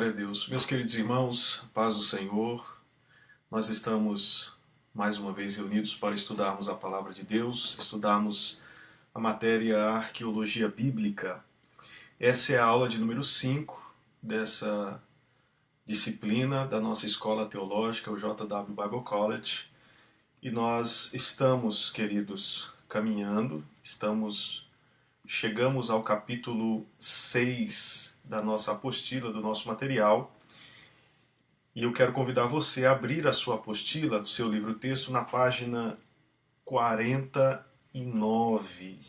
Glória a Deus. Meus queridos irmãos, paz do Senhor, nós estamos mais uma vez reunidos para estudarmos a Palavra de Deus, estudarmos a matéria Arqueologia Bíblica. Essa é a aula de número 5 dessa disciplina da nossa escola teológica, o JW Bible College. E nós estamos, queridos, caminhando, chegamos ao capítulo 6 da nossa apostila, do nosso material. E eu quero convidar você a abrir a sua apostila, o seu livro-texto, na página 49.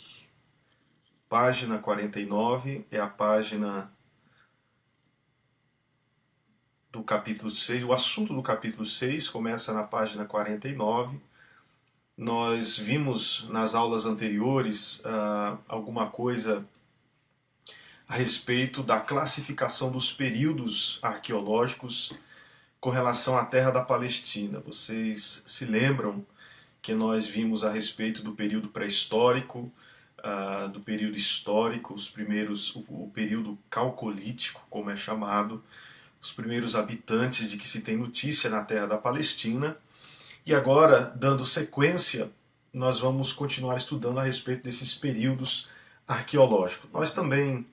Página 49 é a página do capítulo 6. O assunto do capítulo 6 começa na página 49. Nós vimos nas aulas anteriores alguma coisa a respeito da classificação dos períodos arqueológicos com relação à terra da Palestina. Vocês se lembram que nós vimos a respeito do período pré-histórico, do período histórico, o período calcolítico, como é chamado, os primeiros habitantes de que se tem notícia na terra da Palestina. E agora, dando sequência, nós vamos continuar estudando a respeito desses períodos arqueológicos. Nós também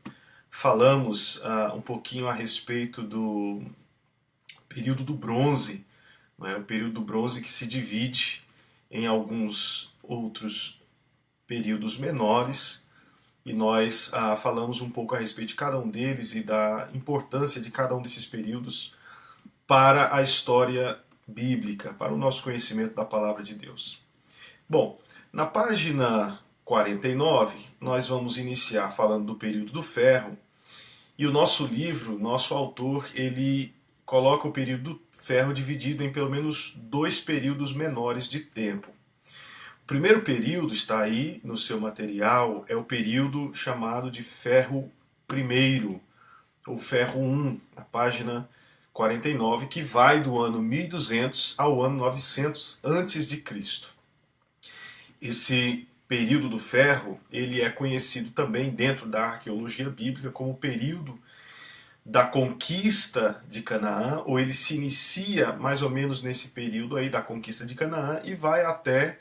falamos um pouquinho a respeito do período do bronze, o período do bronze que se divide em alguns outros períodos menores, e nós falamos um pouco a respeito de cada um deles e da importância de cada um desses períodos para a história bíblica, para o nosso conhecimento da palavra de Deus. Bom, na página 49, nós vamos iniciar falando do período do ferro, e o nosso livro, nosso autor, ele coloca o período do ferro dividido em pelo menos 2 períodos menores de tempo. O primeiro período está aí no seu material, é o período chamado de ferro primeiro, ou ferro 1, na página 49, que vai do ano 1200 ao ano 900 a.C. Esse período do ferro, ele é conhecido também dentro da arqueologia bíblica como o período da conquista de Canaã, ou ele se inicia mais ou menos nesse período aí da conquista de Canaã e vai até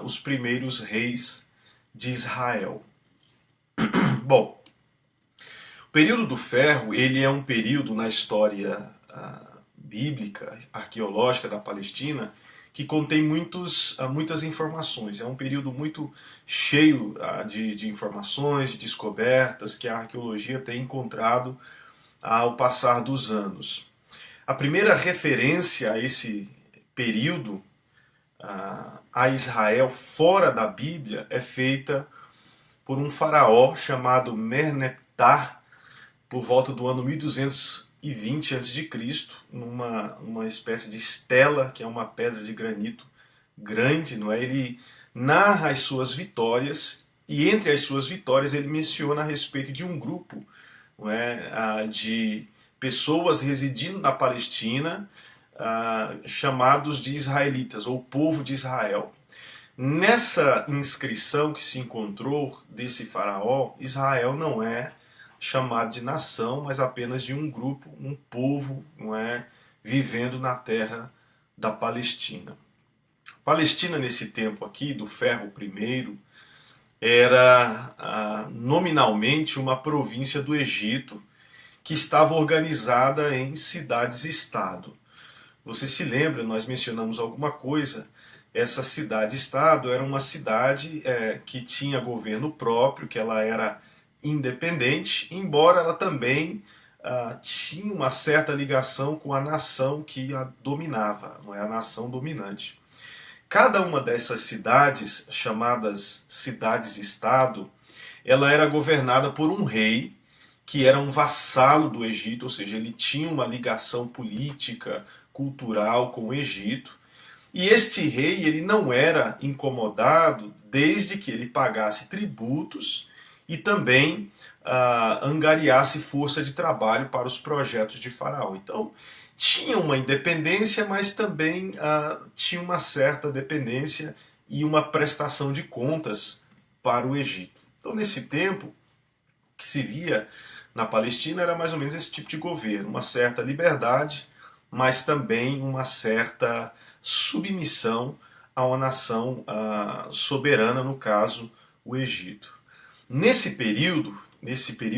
os primeiros reis de Israel. Bom, o período do ferro, ele é um período na história bíblica, arqueológica da Palestina, que contém muitas informações. É um período muito cheio de informações, de descobertas que a arqueologia tem encontrado ao passar dos anos. A primeira referência a esse período, a Israel fora da Bíblia, é feita por um faraó chamado Merneptah, por volta do ano 1220 a.C., numa espécie de estela, que é uma pedra de granito grande, não é? Ele narra as suas vitórias, e entre as suas vitórias ele menciona a respeito de um grupo, não é? De pessoas residindo na Palestina, chamados de israelitas, ou povo de Israel. Nessa inscrição que se encontrou desse faraó, Israel não é chamado de nação, mas apenas de um grupo, um povo, não é, vivendo na terra da Palestina. Palestina, nesse tempo aqui, do ferro primeiro, era nominalmente uma província do Egito que estava organizada em cidades-estado. Você se lembra, nós mencionamos alguma coisa, essa cidade-estado era uma cidade que tinha governo próprio, que ela era independente, embora ela também tinha uma certa ligação com a nação que a dominava, não é, a nação dominante. Cada uma dessas cidades, chamadas cidades-estado, ela era governada por um rei que era um vassalo do Egito, ou seja, ele tinha uma ligação política, cultural com o Egito. E este rei, ele não era incomodado desde que ele pagasse tributos e também angariasse força de trabalho para os projetos de Faraó. Então, tinha uma independência, mas também tinha uma certa dependência e uma prestação de contas para o Egito. Então, nesse tempo, que se via na Palestina era mais ou menos esse tipo de governo, uma certa liberdade, mas também uma certa submissão a uma nação soberana, no caso, o Egito. Nesse período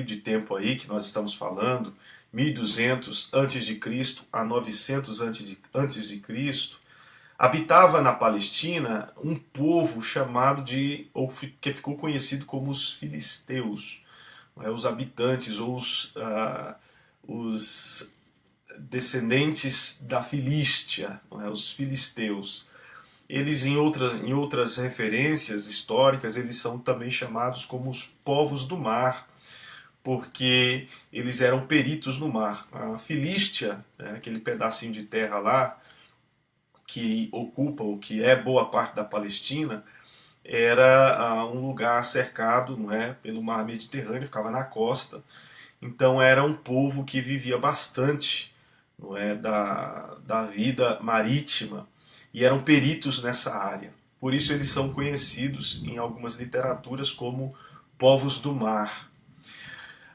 de tempo aí que nós estamos falando, 1200 a.C. a 900 a.C., habitava na Palestina um povo chamado de, ou que ficou conhecido como os filisteus, os habitantes ou os descendentes da Filístia, os filisteus. Eles, em outras referências históricas, eles são também chamados como os povos do mar, porque eles eram peritos no mar. A Filístia, aquele pedacinho de terra lá, que ocupa, ou que é boa parte da Palestina, era um lugar cercado, não é, pelo mar Mediterrâneo, ficava na costa. Então era um povo que vivia bastante, não é, da vida marítima, e eram peritos nessa área. Por isso eles são conhecidos em algumas literaturas como povos do mar.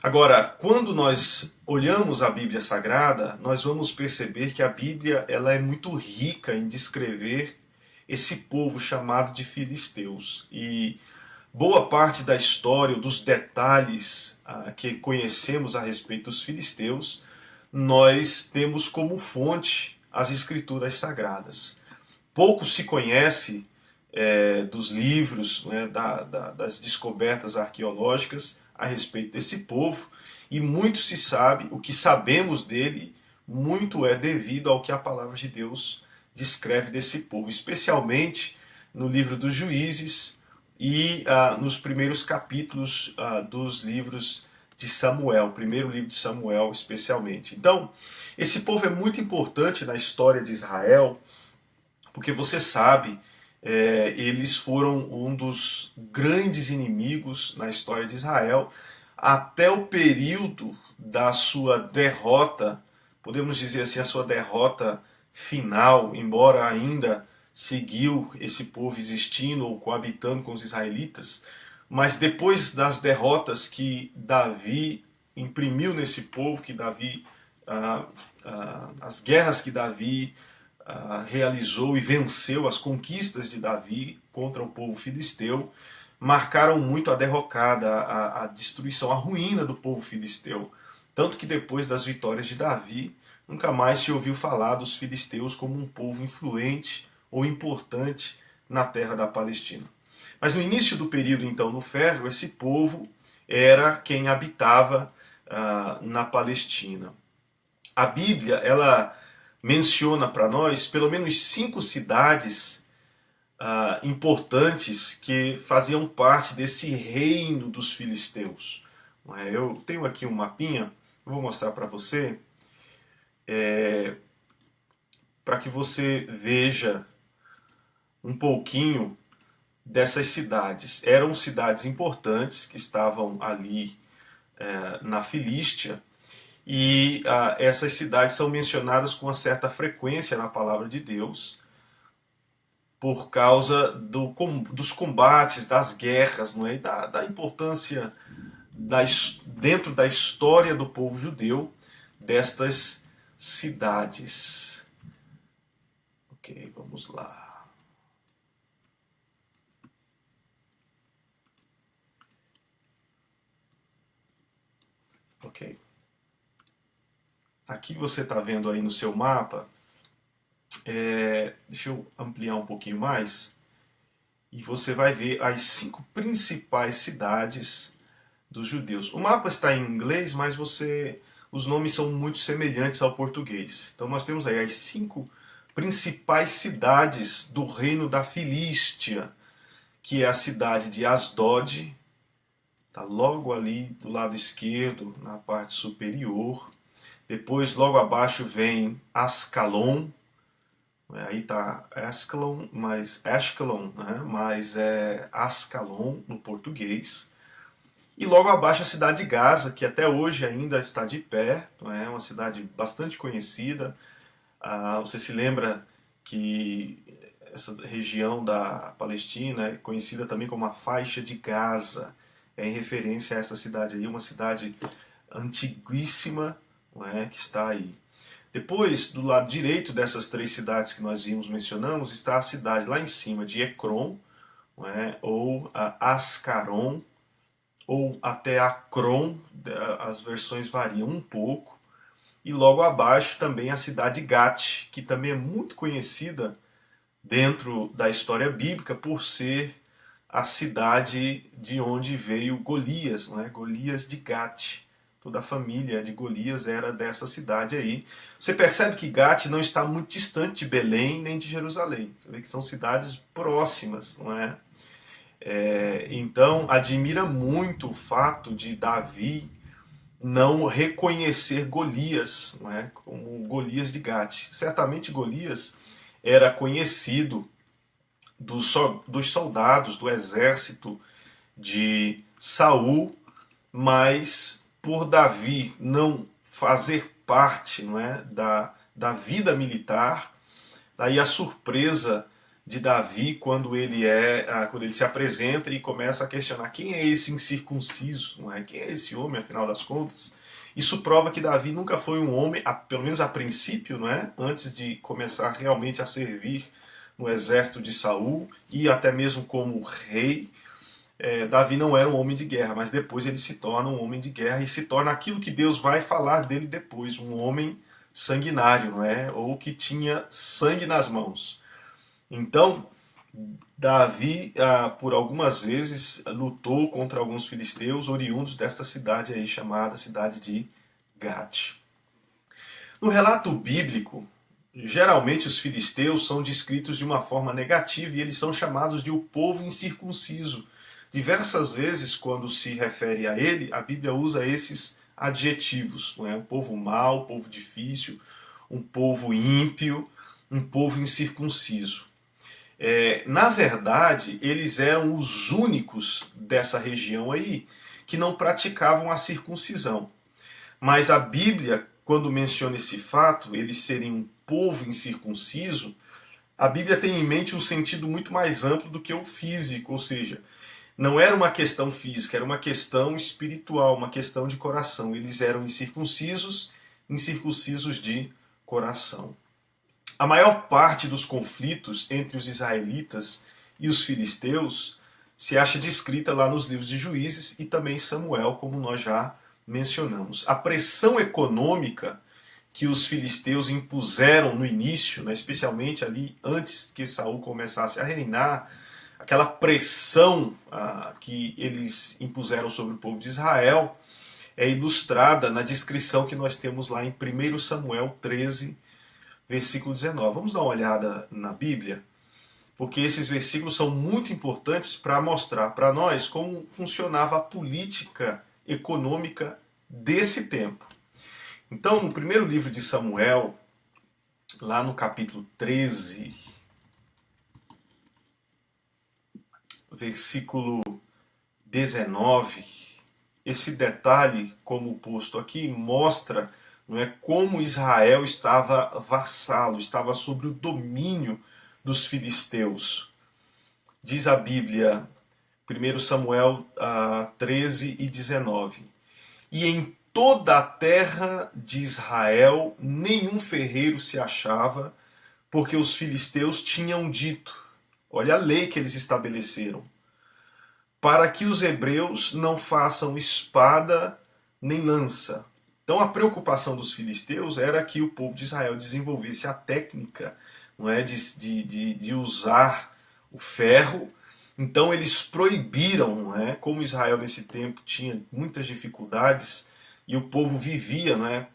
Agora, quando nós olhamos a Bíblia Sagrada, nós vamos perceber que a Bíblia ela é muito rica em descrever esse povo chamado de filisteus. E boa parte da história, dos detalhes que conhecemos a respeito dos filisteus, nós temos como fonte as Escrituras Sagradas. Pouco se conhece dos livros, né, das descobertas arqueológicas a respeito desse povo, e muito se sabe, o que sabemos dele, muito é devido ao que a palavra de Deus descreve desse povo, especialmente no livro dos Juízes e nos primeiros capítulos dos livros de Samuel, primeiro livro de Samuel especialmente. Então, esse povo é muito importante na história de Israel, porque você sabe, eles foram um dos grandes inimigos na história de Israel, até o período da sua derrota, podemos dizer assim, a sua derrota final, embora ainda seguiu esse povo existindo ou coabitando com os israelitas, mas depois das derrotas que Davi imprimiu nesse povo, que Davi, as guerras que Davi realizou e venceu, as conquistas de Davi contra o povo filisteu, marcaram muito a derrocada, a destruição, a ruína do povo filisteu. Tanto que depois das vitórias de Davi, nunca mais se ouviu falar dos filisteus como um povo influente ou importante na terra da Palestina. Mas no início do período, então, no Ferro, esse povo era quem habitava na Palestina. A Bíblia, ela menciona para nós pelo menos 5 cidades importantes que faziam parte desse reino dos filisteus. Eu tenho aqui um mapinha, eu vou mostrar para você, para que você veja um pouquinho dessas cidades. Eram cidades importantes que estavam ali na Filístia, e essas cidades são mencionadas com uma certa frequência na palavra de Deus, por causa dos combates, das guerras, não é? E da importância dentro da história do povo judeu destas cidades. Ok, vamos lá. Ok. Aqui você está vendo aí no seu mapa, deixa eu ampliar um pouquinho mais, e você vai ver as 5 principais cidades dos judeus. O mapa está em inglês, mas os nomes são muito semelhantes ao português. Então nós temos aí as 5 principais cidades do reino da Filístia, que é a cidade de Asdod, está logo ali do lado esquerdo, na parte superior. Depois, logo abaixo, vem Ascalon. Aí está Ascalon, né? Mas é Ascalon no português. E logo abaixo a cidade de Gaza, que até hoje ainda está de pé, é uma cidade bastante conhecida. Você se lembra que essa região da Palestina é conhecida também como a faixa de Gaza, em referência a essa cidade aí, uma cidade antiguíssima, não é, que está aí. Depois, do lado direito dessas três cidades que nós mencionamos, está a cidade lá em cima de Ecrom, não é, ou Ascaron, ou até Acron, as versões variam um pouco. E logo abaixo também a cidade de Gat, que também é muito conhecida dentro da história bíblica por ser a cidade de onde veio Golias, não é? Golias de Gat. Toda a família de Golias era dessa cidade aí. Você percebe que Gat não está muito distante de Belém nem de Jerusalém. Você vê que são cidades próximas, não é? Então, admira muito o fato de Davi não reconhecer Golias, não é? Como Golias de Gat. Certamente Golias era conhecido dos soldados do exército de Saul, mas por Davi não fazer parte, não é, da vida militar, daí a surpresa de Davi quando ele se apresenta e começa a questionar quem é esse incircunciso, não é? Quem é esse homem, afinal das contas? Isso prova que Davi nunca foi um homem, pelo menos a princípio, não é? Antes de começar realmente a servir no exército de Saul e até mesmo como rei, Davi não era um homem de guerra, mas depois ele se torna um homem de guerra e se torna aquilo que Deus vai falar dele depois, um homem sanguinário, não é? Ou que tinha sangue nas mãos. Então, Davi, por algumas vezes, lutou contra alguns filisteus oriundos desta cidade aí, chamada cidade de Gat. No relato bíblico, geralmente os filisteus são descritos de uma forma negativa e eles são chamados de o povo incircunciso. Diversas vezes, quando se refere a ele, a Bíblia usa esses adjetivos, não é? Um povo mau, um povo difícil, um povo ímpio, um povo incircunciso. Na verdade, eles eram os únicos dessa região aí que não praticavam a circuncisão. Mas a Bíblia, quando menciona esse fato, eles serem um povo incircunciso, a Bíblia tem em mente um sentido muito mais amplo do que o físico, ou seja, não era uma questão física, era uma questão espiritual, uma questão de coração. Eles eram incircuncisos, incircuncisos de coração. A maior parte dos conflitos entre os israelitas e os filisteus se acha descrita lá nos livros de Juízes e também Samuel, como nós já mencionamos. A pressão econômica que os filisteus impuseram no início, né, especialmente ali antes que Saul começasse a reinar, aquela pressão que eles impuseram sobre o povo de Israel é ilustrada na descrição que nós temos lá em 1 Samuel 13, versículo 19. Vamos dar uma olhada na Bíblia, porque esses versículos são muito importantes para mostrar para nós como funcionava a política econômica desse tempo. Então, no primeiro livro de Samuel, lá no capítulo 13, versículo 19, esse detalhe, como posto aqui, mostra, não é, como Israel estava vassalo, estava sob o domínio dos filisteus. Diz a Bíblia, 1 Samuel 13 e 19. E em toda a terra de Israel nenhum ferreiro se achava, porque os filisteus tinham dito, olha a lei que eles estabeleceram, para que os hebreus não façam espada nem lança. Então a preocupação dos filisteus era que o povo de Israel desenvolvesse a técnica, não é, de usar o ferro. Então eles proibiram, não é, como Israel nesse tempo tinha muitas dificuldades e o povo vivia, não é,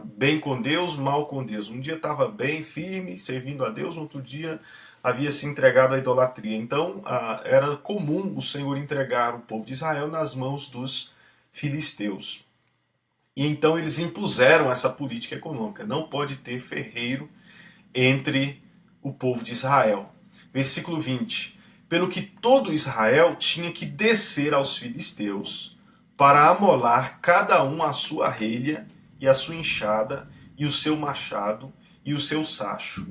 bem com Deus, mal com Deus. Um dia estava bem, firme, servindo a Deus, outro dia havia se entregado à idolatria. Então era comum o Senhor entregar o povo de Israel nas mãos dos filisteus. E então eles impuseram essa política econômica. Não pode ter ferreiro entre o povo de Israel. Versículo 20. Pelo que todo Israel tinha que descer aos filisteus para amolar cada um a sua relha e a sua enxada e o seu machado e o seu sacho.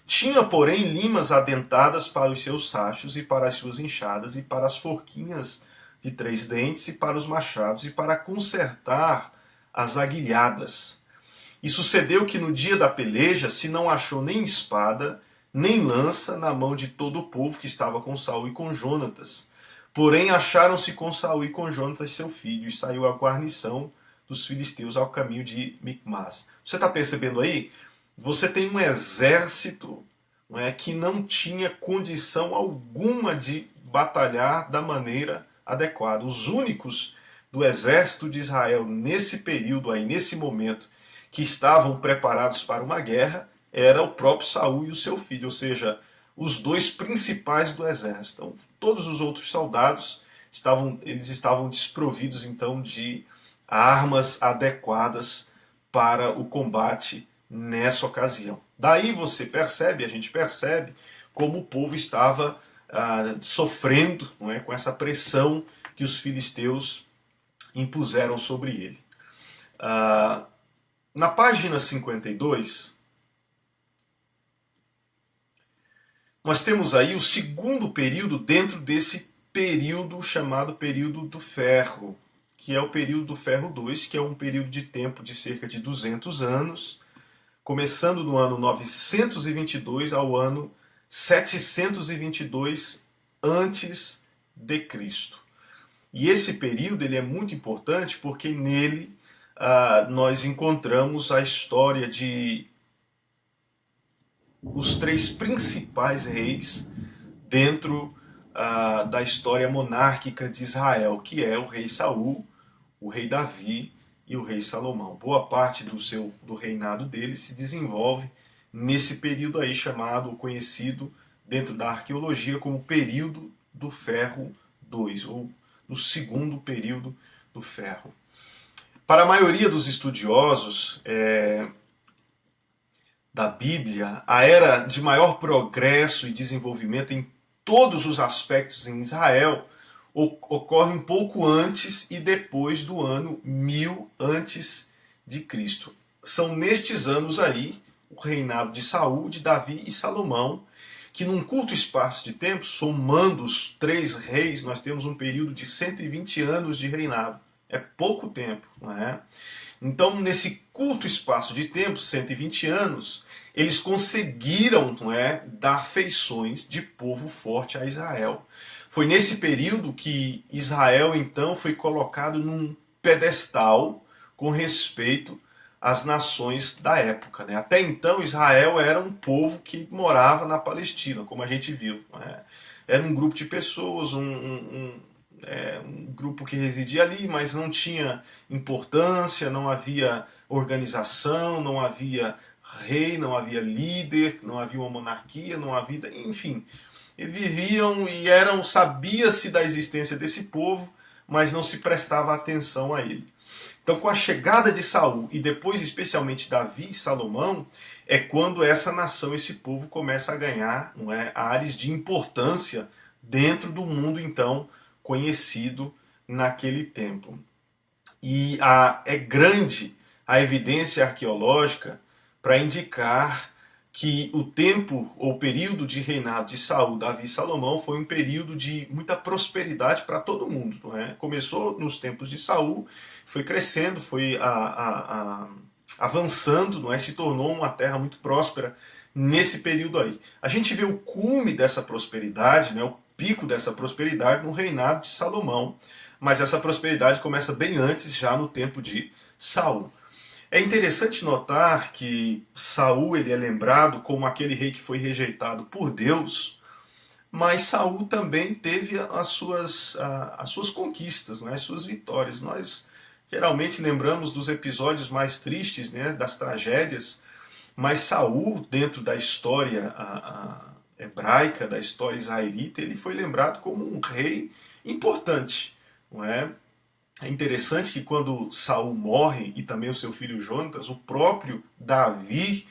Tinha, porém, limas adentadas para os seus sachos e para as suas enxadas e para as forquinhas de 3 dentes e para os machados e para consertar as aguilhadas. E sucedeu que no dia da peleja se não achou nem espada, nem lança na mão de todo o povo que estava com Saul e com Jonatas. Porém acharam-se com Saul e com Jonatas seu filho, e saiu a guarnição dos filisteus ao caminho de Micmas. Você está percebendo aí? Você tem um exército, não é, que não tinha condição alguma de batalhar da maneira adequada. Os únicos do exército de Israel nesse período aí, nesse momento, que estavam preparados para uma guerra, era o próprio Saul e o seu filho, ou seja, os dois principais do exército. Então, todos os outros soldados estavam desprovidos então de armas adequadas para o combate nessa ocasião. Daí a gente percebe como o povo estava sofrendo, não é, com essa pressão que os filisteus impuseram sobre ele. Na página 52, nós temos aí o segundo período dentro desse período chamado período do ferro, que é o período do ferro 2, que é um período de tempo de cerca de 200 anos, começando no ano 922 ao ano 722 antes de Cristo. E esse período ele é muito importante porque nele nós encontramos a história de os três principais reis dentro da história monárquica de Israel, que é o rei Saul, o rei Davi e o rei Salomão. Boa parte do reinado dele se desenvolve nesse período aí chamado, conhecido dentro da arqueologia como período do ferro 2, ou no segundo período do ferro. Para a maioria dos estudiosos da Bíblia, a era de maior progresso e desenvolvimento em todos os aspectos em Israel ocorre um pouco antes e depois do ano 1000 antes de Cristo. São nestes anos aí o reinado de Saul, de Davi e Salomão, que num curto espaço de tempo, somando os três reis, nós temos um período de 120 anos de reinado. É pouco tempo, não é? Então, nesse curto espaço de tempo, 120 anos, eles conseguiram, não é, dar feições de povo forte a Israel. Foi nesse período que Israel, então, foi colocado num pedestal com respeito às nações da época, né? Até então, Israel era um povo que morava na Palestina, como a gente viu, não é? Era um grupo de pessoas, um grupo que residia ali, mas não tinha importância, não havia organização, não havia rei, não havia líder, não havia uma monarquia, não havia, enfim, viviam e sabia-se da existência desse povo, mas não se prestava atenção a ele. Então, com a chegada de Saul e depois especialmente Davi e Salomão, é quando essa nação, esse povo começa a ganhar, não é, áreas de importância dentro do mundo então conhecido naquele tempo. E é grande a evidência arqueológica para indicar que o tempo ou período de reinado de Saul, Davi e Salomão foi um período de muita prosperidade para todo mundo. Não é? Começou nos tempos de Saul, foi crescendo, foi avançando, não é? Se tornou uma terra muito próspera nesse período aí. A gente vê o cume dessa prosperidade, né? O pico dessa prosperidade no reinado de Salomão, mas essa prosperidade começa bem antes, já no tempo de Saul. É interessante notar que Saul ele é lembrado como aquele rei que foi rejeitado por Deus, mas Saul também teve as suas conquistas, né, as suas vitórias. Nós geralmente lembramos dos episódios mais tristes, né, das tragédias, mas Saul, dentro da história hebraica, da história israelita, ele foi lembrado como um rei importante, não é? É interessante que quando Saul morre, e também o seu filho Jonatas, o próprio Davi,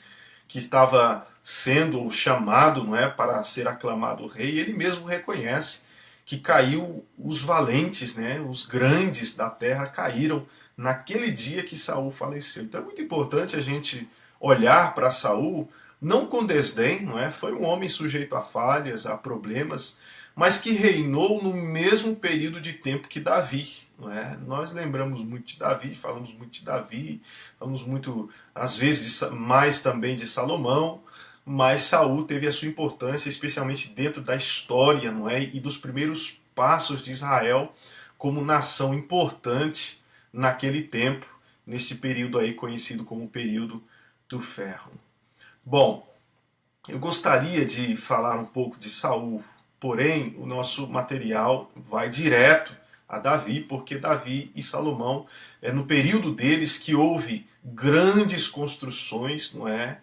que estava sendo chamado, não é, para ser aclamado rei, ele mesmo reconhece que caiu os valentes, né, os grandes da terra caíram naquele dia que Saul faleceu. Então é muito importante a gente olhar para Saul não com desdém, não é? Foi um homem sujeito a falhas, a problemas, mas que reinou no mesmo período de tempo que Davi. Não é? Nós lembramos muito de Davi, falamos muito de Davi, falamos muito, às vezes, mais também de Salomão, mas Saul teve a sua importância, especialmente dentro da história, não é? E dos primeiros passos de Israel como nação importante naquele tempo, neste período aí conhecido como o período do ferro. Bom, eu gostaria de falar um pouco de Saul, porém o nosso material vai direto a Davi, porque Davi e Salomão é no período deles que houve grandes construções, não é,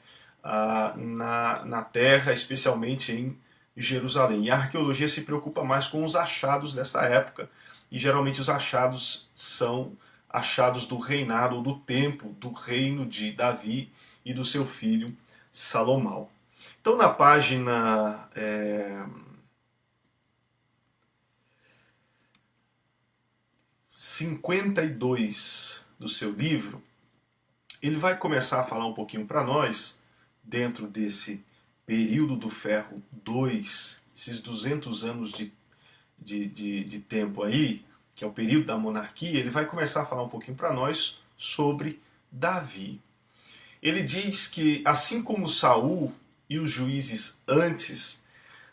na terra, especialmente em Jerusalém. E a arqueologia se preocupa mais com os achados dessa época, e geralmente os achados são achados do reinado ou do tempo do reino de Davi e do seu filho Salomão. Então, na página 52 do seu livro, ele vai começar a falar um pouquinho para nós, dentro desse período do ferro 2, esses 200 anos de tempo aí, que é o período da monarquia, ele vai começar a falar um pouquinho para nós sobre Davi. Ele diz que, assim como Saul e os juízes antes,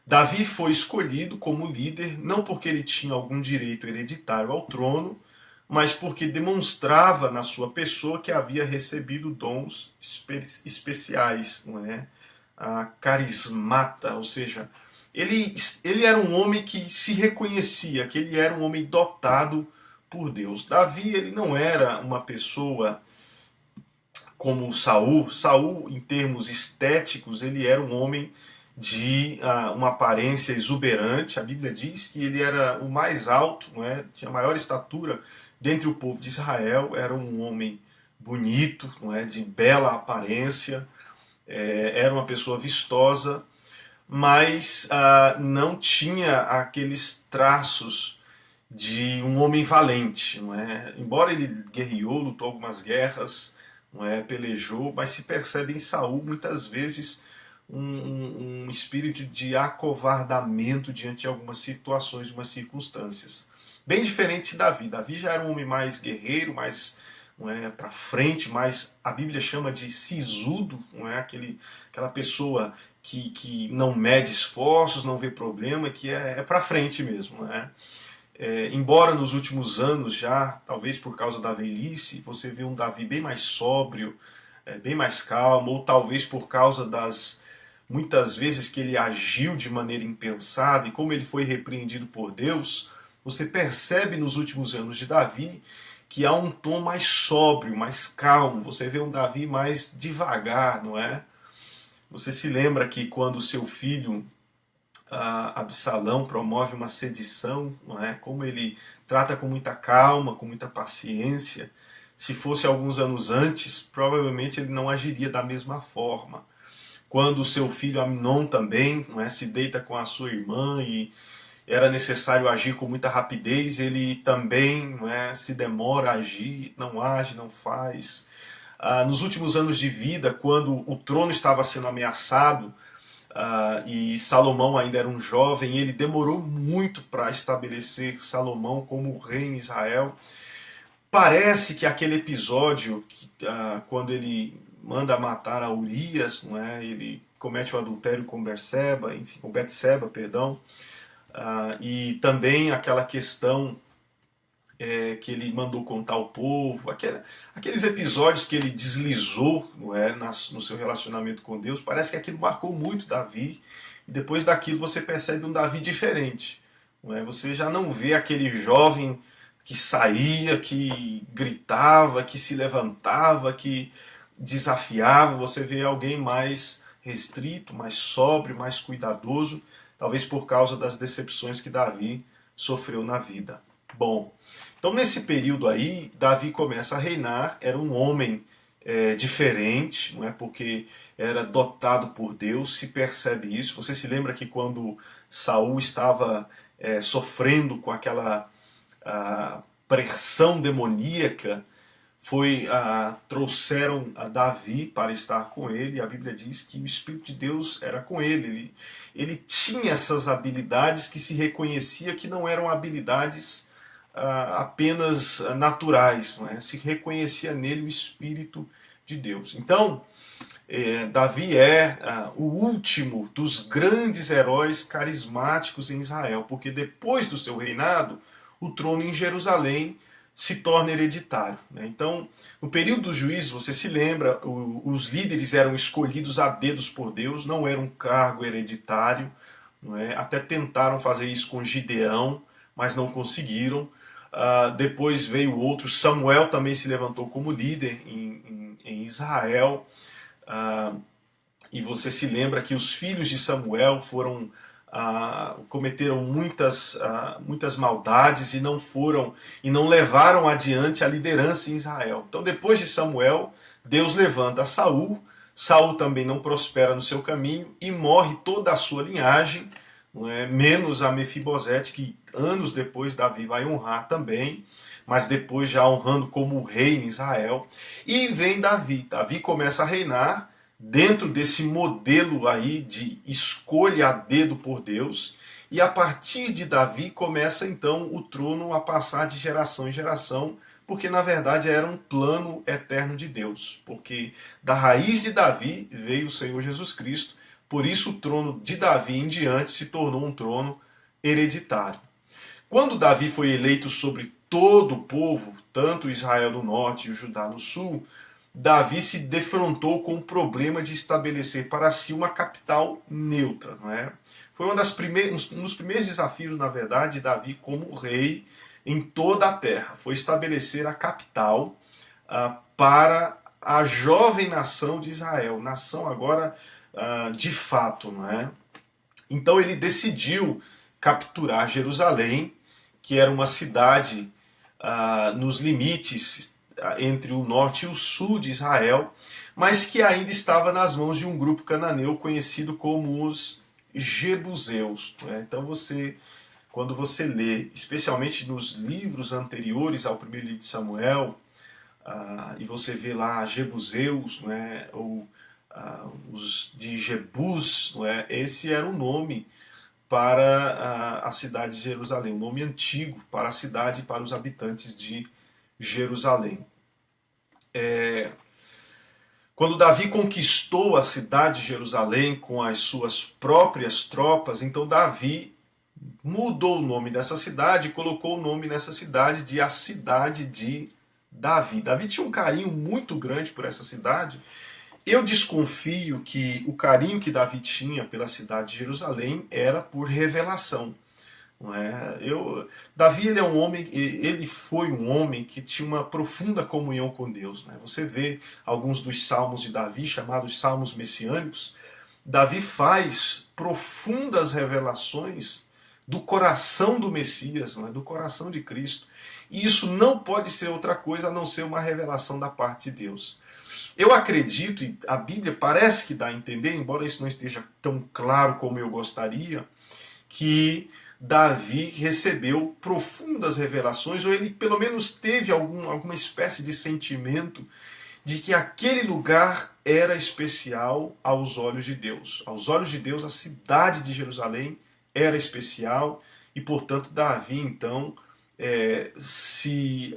Davi foi escolhido como líder não porque ele tinha algum direito hereditário ao trono, mas porque demonstrava na sua pessoa que havia recebido dons especiais, não é? A carismata, ou seja, ele era um homem que se reconhecia, que ele era um homem dotado por Deus. Davi, ele não era uma pessoa como Saul. Saul, em termos estéticos, ele era um homem de uma aparência exuberante. A Bíblia diz que ele era o mais alto, não é? Tinha a maior estatura dentre o povo de Israel, era um homem bonito, não é? De bela aparência, era uma pessoa vistosa, mas não tinha aqueles traços de um homem valente, não é? Embora ele guerreou, lutou algumas guerras, não é? Pelejou, mas se percebe em Saul muitas vezes um espírito de acovardamento diante de algumas situações, de umas circunstâncias. Bem diferente de Davi. Davi já era um homem mais guerreiro, mais para frente, mais a Bíblia chama de sisudo, não é? Aquela pessoa que não mede esforços, não vê problema, que é para frente mesmo, não é? Embora nos últimos anos já, talvez por causa da velhice, você vê um Davi bem mais sóbrio, bem mais calmo, ou talvez por causa das muitas vezes que ele agiu de maneira impensada e como ele foi repreendido por Deus, você percebe nos últimos anos de Davi que há um tom mais sóbrio, mais calmo, você vê um Davi mais devagar, não é? Você se lembra que quando seu filho Absalão promove uma sedição, não é? Como ele trata com muita calma, com muita paciência. Se fosse alguns anos antes, provavelmente ele não agiria da mesma forma. Quando o seu filho Amnon também, não é, se deita com a sua irmã e era necessário agir com muita rapidez, ele também, não é, se demora a agir, não age, não faz. Nos últimos anos de vida, quando o trono estava sendo ameaçado, e Salomão ainda era um jovem, ele demorou muito para estabelecer Salomão como rei em Israel. Parece que aquele episódio, quando ele manda matar a Urias, não é? Ele comete o adultério com Betseba, enfim, com Betseba, perdão, e também aquela questão que ele mandou contar ao povo, aqueles episódios que ele deslizou, não é, no seu relacionamento com Deus, parece que aquilo marcou muito Davi, e depois daquilo você percebe um Davi diferente. Não é? Você já não vê aquele jovem que saía, que gritava, que se levantava, que desafiava, você vê alguém mais restrito, mais sóbrio, mais cuidadoso, talvez por causa das decepções que Davi sofreu na vida. Bom, então nesse período aí, Davi começa a reinar, era um homem diferente, não é? Porque era dotado por Deus, se percebe isso. Você se lembra que quando Saul estava sofrendo com aquela pressão demoníaca, trouxeram a Davi para estar com ele. A Bíblia diz que o Espírito de Deus era com ele. Ele tinha essas habilidades que se reconhecia que não eram habilidades apenas naturais, não é? Se reconhecia nele o Espírito de Deus. Então, Davi é o último dos grandes heróis carismáticos em Israel, porque depois do seu reinado, o trono em Jerusalém se torna hereditário, né? Então, no período dos juízes, você se lembra, os líderes eram escolhidos a dedos por Deus, não era um cargo hereditário, não é? Até tentaram fazer isso com Gideão, mas não conseguiram. Depois veio outro, Samuel também se levantou como líder em Israel. E você se lembra que os filhos de Samuel cometeram muitas maldades e não levaram adiante a liderança em Israel. Então, depois de Samuel, Deus levanta Saul. Saul também não prospera no seu caminho e morre toda a sua linhagem, não é? Menos a Mefibosete, que anos depois Davi vai honrar também, mas depois já honrando como rei em Israel. E vem Davi. Davi começa a reinar dentro desse modelo aí de escolha a dedo por Deus, e a partir de Davi começa então o trono a passar de geração em geração, porque na verdade era um plano eterno de Deus, porque da raiz de Davi veio o Senhor Jesus Cristo, por isso o trono de Davi em diante se tornou um trono hereditário. Quando Davi foi eleito sobre todo o povo, tanto Israel no norte e o Judá no sul, Davi se defrontou com o problema de estabelecer para si uma capital neutra, não é? Foi um dos primeiros desafios, na verdade, de Davi como rei em toda a terra. Foi estabelecer a capital para a jovem nação de Israel, nação agora de fato, não é? Então ele decidiu capturar Jerusalém, que era uma cidade nos limites entre o norte e o sul de Israel, mas que ainda estava nas mãos de um grupo cananeu conhecido como os Jebuseus. Né? Então quando você lê, especialmente nos livros anteriores ao primeiro livro de Samuel, e você vê lá Jebuseus, né? Ou os de Jebus, né? Esse era o nome para a cidade de Jerusalém, um nome antigo para a cidade e para os habitantes de Jerusalém. Quando Davi conquistou a cidade de Jerusalém com as suas próprias tropas, então Davi mudou o nome dessa cidade e colocou o nome nessa cidade de a cidade de Davi. Davi tinha um carinho muito grande por essa cidade. Eu desconfio que o carinho que Davi tinha pela cidade de Jerusalém era por revelação. Não é? Davi ele foi um homem que tinha uma profunda comunhão com Deus. Né? Você vê alguns dos salmos de Davi, chamados salmos messiânicos. Davi faz profundas revelações do coração do Messias, não é? Do coração de Cristo. E isso não pode ser outra coisa a não ser uma revelação da parte de Deus. Eu acredito, e a Bíblia parece que dá a entender, embora isso não esteja tão claro como eu gostaria, que Davi recebeu profundas revelações, ou ele pelo menos teve alguma espécie de sentimento de que aquele lugar era especial aos olhos de Deus. Aos olhos de Deus, a cidade de Jerusalém era especial, e portanto Davi então se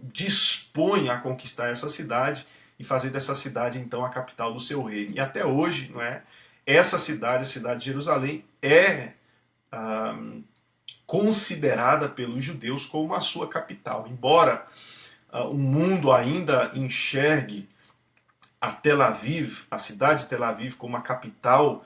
dispõe a conquistar essa cidade e fazer dessa cidade então a capital do seu reino. E até hoje, não é? Essa cidade, a cidade de Jerusalém, é considerada pelos judeus como a sua capital. Embora o mundo ainda enxergue a Tel Aviv, a cidade de Tel Aviv, como a capital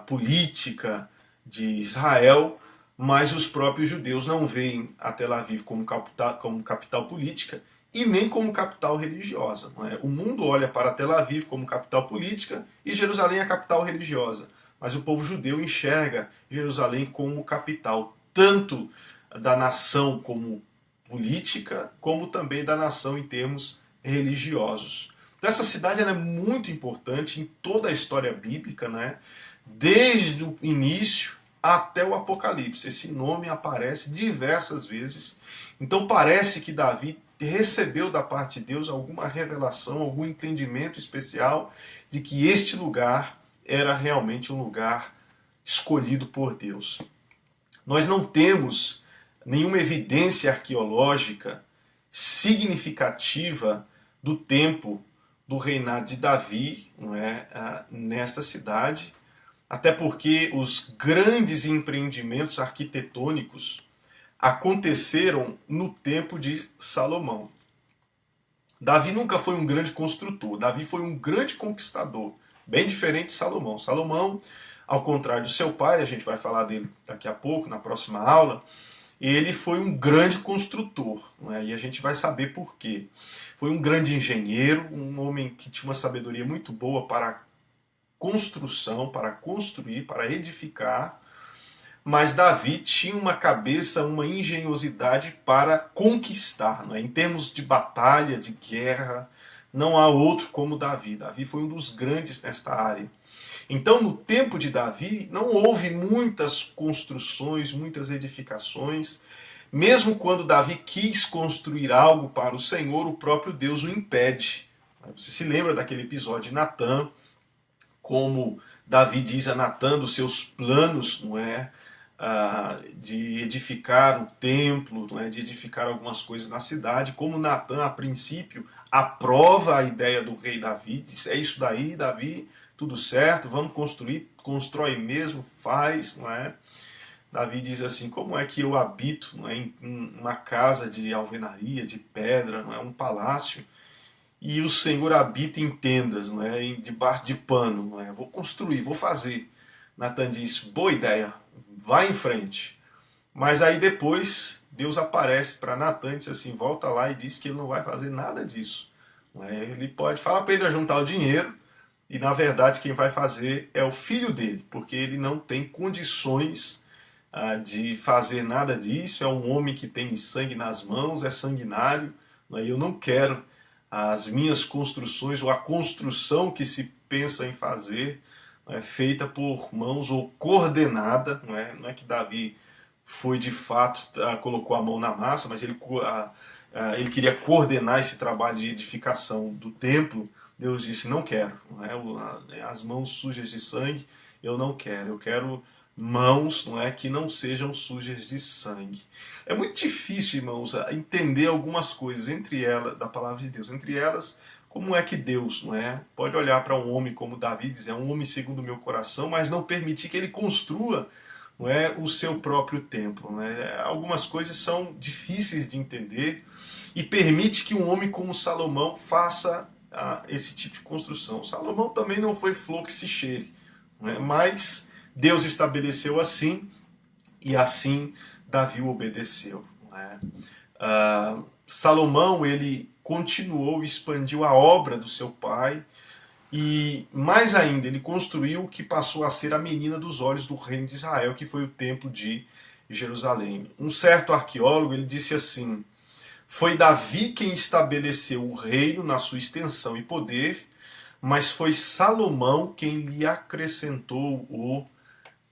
política de Israel, mas os próprios judeus não veem a Tel Aviv como capital política e nem como capital religiosa. Não é? O mundo olha para Tel Aviv como capital política e Jerusalém é a capital religiosa. Mas o povo judeu enxerga Jerusalém como capital, tanto da nação como política, como também da nação em termos religiosos. Então essa cidade é muito importante em toda a história bíblica, né? Desde o início até o Apocalipse. Esse nome aparece diversas vezes. Então parece que Davi recebeu da parte de Deus alguma revelação, algum entendimento especial de que este lugar era realmente um lugar escolhido por Deus. Nós não temos nenhuma evidência arqueológica significativa do tempo do reinado de Davi, não é, nesta cidade, até porque os grandes empreendimentos arquitetônicos aconteceram no tempo de Salomão. Davi nunca foi um grande construtor, Davi foi um grande conquistador, bem diferente de Salomão. Salomão, ao contrário do seu pai, a gente vai falar dele daqui a pouco, na próxima aula, ele foi um grande construtor, não é? E a gente vai saber por quê. Foi um grande engenheiro, um homem que tinha uma sabedoria muito boa para a construção, para construir, para edificar, mas Davi tinha uma cabeça, uma engenhosidade para conquistar, não é? Em termos de batalha, de guerra, não há outro como Davi. Davi foi um dos grandes nesta área. Então, no tempo de Davi, não houve muitas construções, muitas edificações. Mesmo quando Davi quis construir algo para o Senhor, o próprio Deus o impede. Você se lembra daquele episódio de Natã, como Davi diz a Natã dos seus planos, não é? De edificar o templo, não é? De edificar algumas coisas na cidade, como Natã, a princípio, aprova a ideia do rei Davi, diz, é isso daí, Davi, tudo certo, vamos construir, constrói mesmo, faz, não é? Davi diz assim, como é que eu habito, não é, em uma casa de alvenaria, de pedra, não é, um palácio, e o Senhor habita em tendas, não é, debaixo de pano, não é? Vou construir, vou fazer. Natã diz, boa ideia, vai em frente. Mas aí depois Deus aparece para Natã e diz assim, volta lá e diz que ele não vai fazer nada disso. Não é? Ele pode falar para ele juntar o dinheiro, e na verdade quem vai fazer é o filho dele, porque ele não tem condições de fazer nada disso, é um homem que tem sangue nas mãos, é sanguinário, não é? Eu não quero as minhas construções ou a construção que se pensa em fazer, não é, feita por mãos ou coordenada, não é que Davi foi de fato, colocou a mão na massa, mas ele queria coordenar esse trabalho de edificação do templo. Deus disse, não quero, não é? As mãos sujas de sangue, eu não quero, eu quero mãos, não é, que não sejam sujas de sangue. É muito difícil, irmãos, entender algumas coisas entre elas, da palavra de Deus, entre elas, como é que Deus, não é, pode olhar para um homem como Davi e dizer, é um homem segundo o meu coração, mas não permitir que ele construa, não é, o seu próprio templo, não é? Algumas coisas são difíceis de entender e permite que um homem como Salomão faça esse tipo de construção. Salomão também não foi flor que se cheire, não é? Mas Deus estabeleceu assim, e assim Davi o obedeceu. Não é? Salomão, ele continuou, expandiu a obra do seu pai, e mais ainda, ele construiu o que passou a ser a menina dos olhos do reino de Israel, que foi o templo de Jerusalém. Um certo arqueólogo, ele disse assim, foi Davi quem estabeleceu o reino na sua extensão e poder, mas foi Salomão quem lhe acrescentou o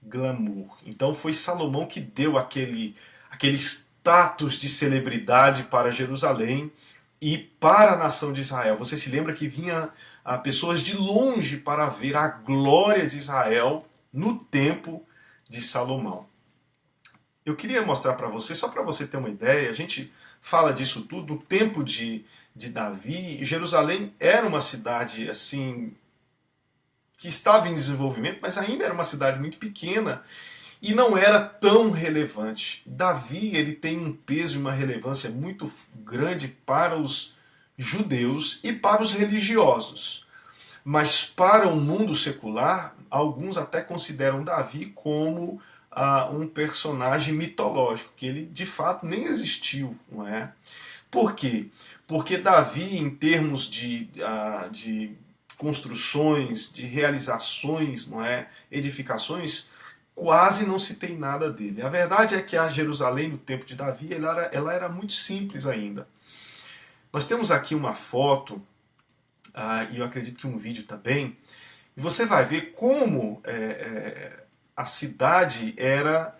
glamour. Então foi Salomão que deu aquele status de celebridade para Jerusalém e para a nação de Israel. Você se lembra que vinha pessoas de longe para ver a glória de Israel no tempo de Salomão. Eu queria mostrar para você, só para você ter uma ideia, a gente fala disso tudo, no tempo de Davi, Jerusalém era uma cidade assim que estava em desenvolvimento, mas ainda era uma cidade muito pequena e não era tão relevante. Davi, ele tem um peso e uma relevância muito grande para os judeus e para os religiosos. Mas para o mundo secular, alguns até consideram Davi como um personagem mitológico, que ele de fato nem existiu, não é? Por quê? Porque Davi, em termos de construções, de realizações, não é, edificações, quase não se tem nada dele. A verdade é que a Jerusalém no tempo de Davi, ela era muito simples ainda. Nós temos aqui uma foto, e eu acredito que um vídeo também, e você vai ver como a cidade era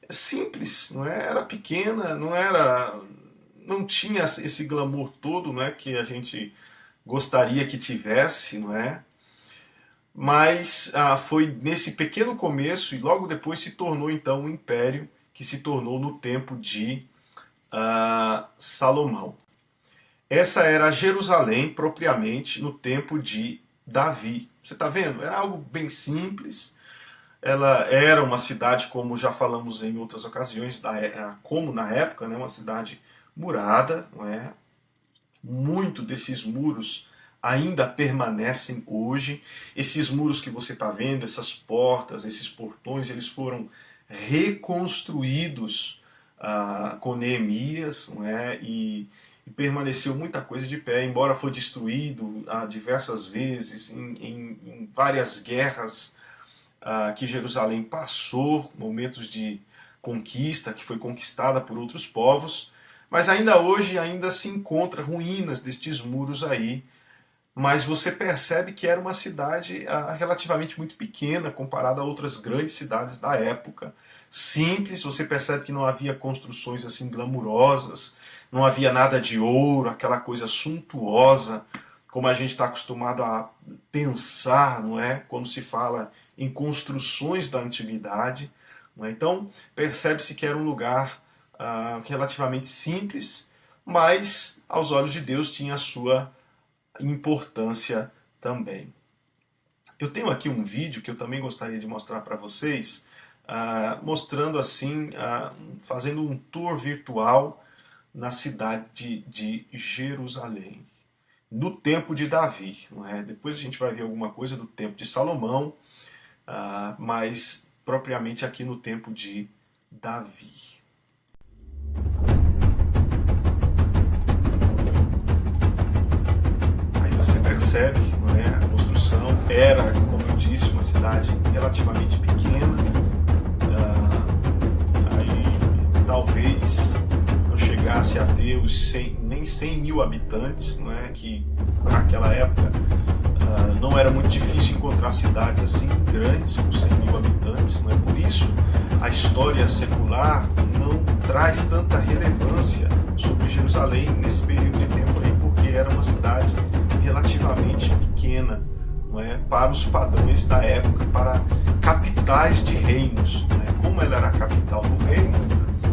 simples, não é? Era pequena, não tinha esse glamour todo, não é, que a gente gostaria que tivesse, não é? Mas foi nesse pequeno começo e logo depois se tornou então um império que se tornou no tempo de Salomão. Essa era Jerusalém propriamente no tempo de Davi. Você está vendo? Era algo bem simples. Ela era uma cidade, como já falamos em outras ocasiões, como na época, né, uma cidade murada, não é? Muito desses muros ainda permanecem hoje. Esses muros que você está vendo, essas portas, esses portões, eles foram reconstruídos com Neemias, não é? E permaneceu muita coisa de pé, embora foi destruído diversas vezes em várias guerras que Jerusalém passou, momentos de conquista, que foi conquistada por outros povos, mas ainda hoje ainda se encontra ruínas destes muros aí, mas você percebe que era uma cidade relativamente muito pequena comparada a outras grandes cidades da época. Simples, você percebe que não havia construções assim glamurosas, não havia nada de ouro, aquela coisa suntuosa, como a gente está acostumado a pensar, não é? Quando se fala em construções da antiguidade. Não é? Então, percebe-se que era um lugar relativamente simples, mas aos olhos de Deus tinha a sua importância também. Eu tenho aqui um vídeo que eu também gostaria de mostrar para vocês, mostrando assim, fazendo um tour virtual na cidade de Jerusalém, no tempo de Davi. Não é? Depois a gente vai ver alguma coisa do tempo de Salomão, mas propriamente aqui no tempo de Davi. Percebe, não é? A construção era, como eu disse, uma cidade relativamente pequena, aí talvez não chegasse a ter nem 100 mil habitantes, não é? Que naquela época não era muito difícil encontrar cidades assim grandes com 100 mil habitantes, não é? Por isso a história secular não traz tanta relevância sobre Jerusalém nesse período de tempo aí, porque era uma cidade relativamente pequena, não é? Para os padrões da época, para capitais de reinos. Não é? Como ela era a capital do reino,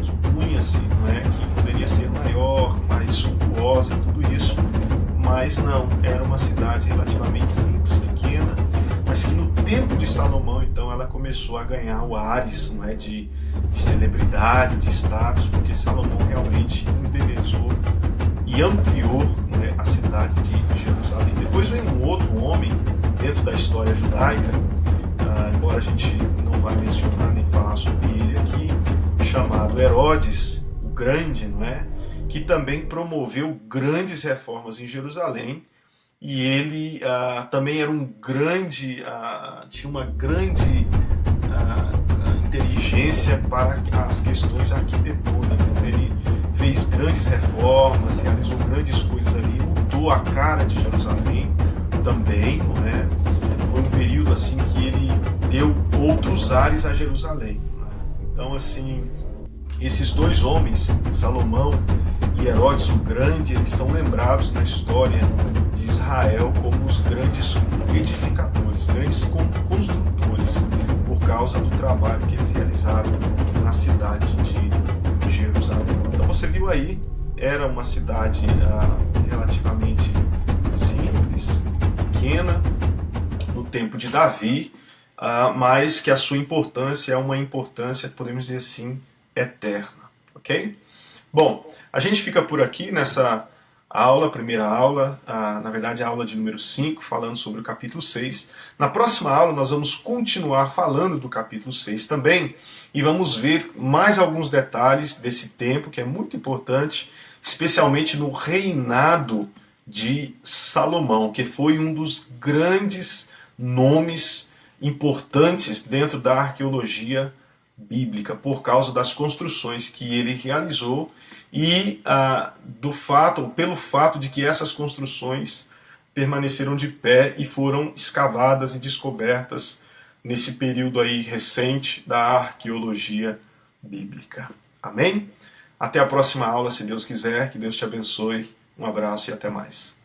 supunha-se, não é, que poderia ser maior, mais suntuosa, tudo isso, mas não, era uma cidade relativamente simples, pequena, mas que no tempo de Salomão, então, ela começou a ganhar o ares, não é, de celebridade, de status, porque Salomão realmente embelezou e ampliou, né, a cidade de Jerusalém. Depois vem um outro homem dentro da história judaica, embora a gente não vai mencionar nem falar sobre ele aqui, chamado Herodes o Grande, não é? Que também promoveu grandes reformas em Jerusalém, e ele também era um grande, tinha uma grande inteligência para as questões arquitetônicas. Ele fez grandes reformas, realizou grandes coisas ali, mudou a cara de Jerusalém também, não é? Foi um período assim que ele deu outros ares a Jerusalém. Não é? Então, assim, esses dois homens, Salomão e Herodes o Grande, eles são lembrados na história de Israel como os grandes edificadores, grandes construtores, por causa do trabalho que eles realizaram na cidade de Jerusalém. Então você viu aí, era uma cidade relativamente simples, pequena, no tempo de Davi, mas que a sua importância é uma importância, podemos dizer assim, eterna. Ok? Bom, a gente fica por aqui nessa aula, primeira aula, na verdade a aula de número 5, falando sobre o capítulo 6. Na próxima aula nós vamos continuar falando do capítulo 6 também, e vamos ver mais alguns detalhes desse tempo, que é muito importante, especialmente no reinado de Salomão, que foi um dos grandes nomes importantes dentro da arqueologia bíblica, por causa das construções que ele realizou e pelo fato de que essas construções permaneceram de pé e foram escavadas e descobertas nesse período aí recente da arqueologia bíblica. Amém? Até a próxima aula, se Deus quiser. Que Deus te abençoe. Um abraço e até mais.